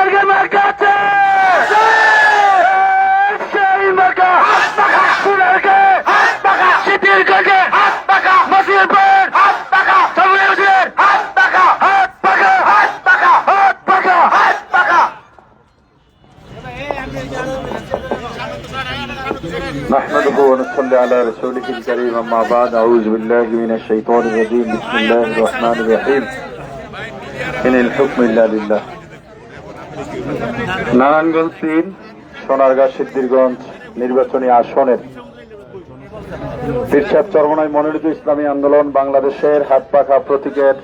আপনাদের মার্কা আছে সেই মার্কা আপনাকে শীতের কাজে মাসির পর সবুজের হাত পাকা نحمده ونصلي على رسوله الكريم أما بعد أعوذ بالله من الشيطان الرجيم بسم الله الرحمن الرحيم إن الحكم إلا لله নারায়ণগঞ্জ ৩ সোনারগাঁ সিদ্ধিরগঞ্জ নির্বাচনী আসনের পীরসাহেব চরমনাই মনোনীত ইসলামী আন্দোলন বাংলাদেশের হাত পাখা প্রতীকের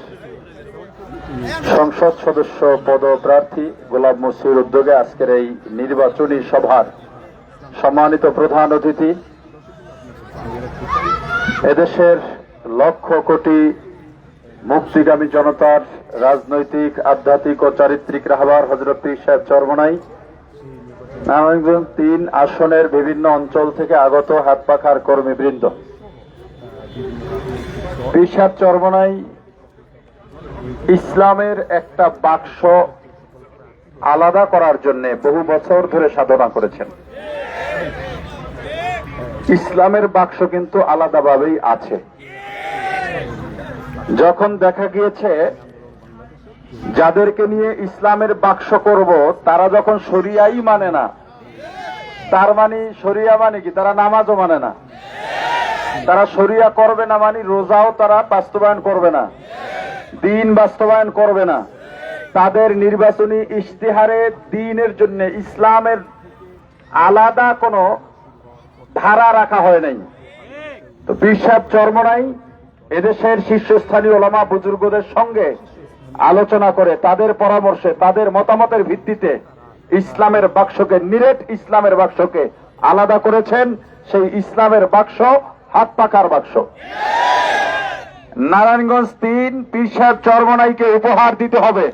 সংসদ সদস্য পদপ্রার্থী গোলাম মসির উদ্যোগে আজকের এই নির্বাচনী সভার সম্মানিত প্রধান অতিথি, এদেশের লক্ষ কোটি মুক্তিগামী জনতার রাজনৈতিক, আধ্যাত্মিক ও চারিত্রিক রাহবার হযরত পীর সাহেব চরমনাই নারায়ণগঞ্জ ৩ আসনের বিভিন্ন অঞ্চল থেকে আগত হাত পাখার কর্মীবৃন্দ, পীর সাহেব চরমনাই ইসলামের একটা বাক্স আলাদা করার জন্য বহু বছর ধরে সাধনা করেছেন। ইসলামের বাক্স কিন্তু আলাদাভাবেই আছে। যখন দেখা গিয়েছে যাদেরকে নিয়ে ইসলামের বাক্স করব তারা যখন শরিয়াই মানে না, তার মানে শরিয়া মানে কি তারা নামাজও মানে না, তারা শরিয়া করবে না মানে রোজাও তারা বাস্তবায়ন করবে না, দিন বাস্তবায়ন করবে না, তাদের নির্বাচনী ইশতেহারে দ্বীনের জন্য ইসলামের আলাদা কোনো ধারা রাখা হয় নাই। তো পীর সাহেব চরমনাই এদেশের শীর্ষস্থানীয় ওলামা বুজুর্গদের সঙ্গে আলোচনা করে তাদের পরামর্শে, তাদের মতামতের ভিত্তিতে ইসলামের বাক্সকে, নিরেট ইসলামের বাক্সকে আলাদা করেছেন। সেই ইসলামের বাক্স হাত পাকার বাক্স। নারায়ণগঞ্জ ৩ পীর সাহেব চরমনাইকে উপহার দিতে হবে।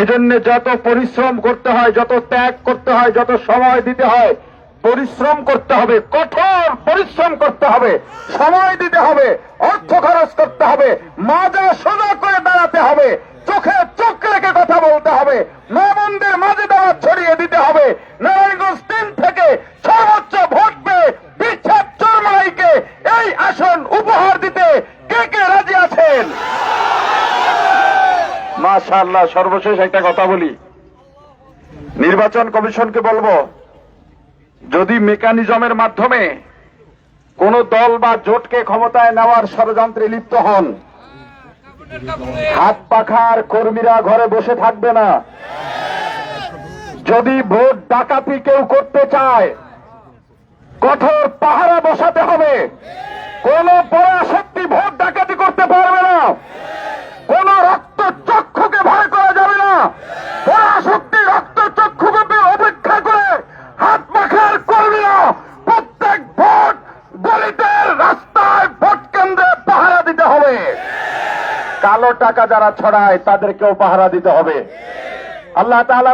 এজন্য যত পরিশ্রম করতে হয়, যত ত্যাগ করতে হয়, যত সময় দিতে হয়, পরিশ্রম করতে হবে, কঠোর পরিশ্রম করতে হবে, সময় দিতে হবে, অর্থ খরচ করতে হবে, মাজা সোজা করে দাঁড়াতে হবে, চোখে চোখ রেখে কথা বলতে হবে, মা-বোনদের মাঝে দাওয়াত ছড়িয়ে দিতে হবে। নারায়ণগঞ্জ ৩ থেকে সর্বোচ্চ ভোট পেয়ে পীর সাহেব চরমনাইকে এই আসন উপহার দিতে কে কে রাজি আছেন? মাশাআল্লাহ। সর্বশেষ একটা কথা বলি, নির্বাচন কমিশনকে বলবো, যদি মেকানিজমের মাধ্যমে কোন দল বা জোটকে ক্ষমতায় নেওয়ার ষড়যন্ত্রে লিপ্ত হন, হাত পাখার কর্মীরা ঘরে বসে থাকবে না। যদি ভোট ডাকাতি কেউ করতে চায়, কঠোর পাহারা বসাতে হবে। কোন পরাশক্তি ভোট ডাকাতি করতে পারবে না। কোন রক্ত চক্ষুকে ভয় করা যাবে না। পরাশক্তি রক্ত চক্ষুকে অপেক্ষা করে হাত পাখার কর্মীরা প্রত্যেক ভোট গলিতের রাস্তায় ভোট কেন্দ্রে পাহারা দিতে হবে। কালো টাকা যারা ছড়ায় তাদেরকেও পাহারা দিতে হবে। আল্লাহ তাআলা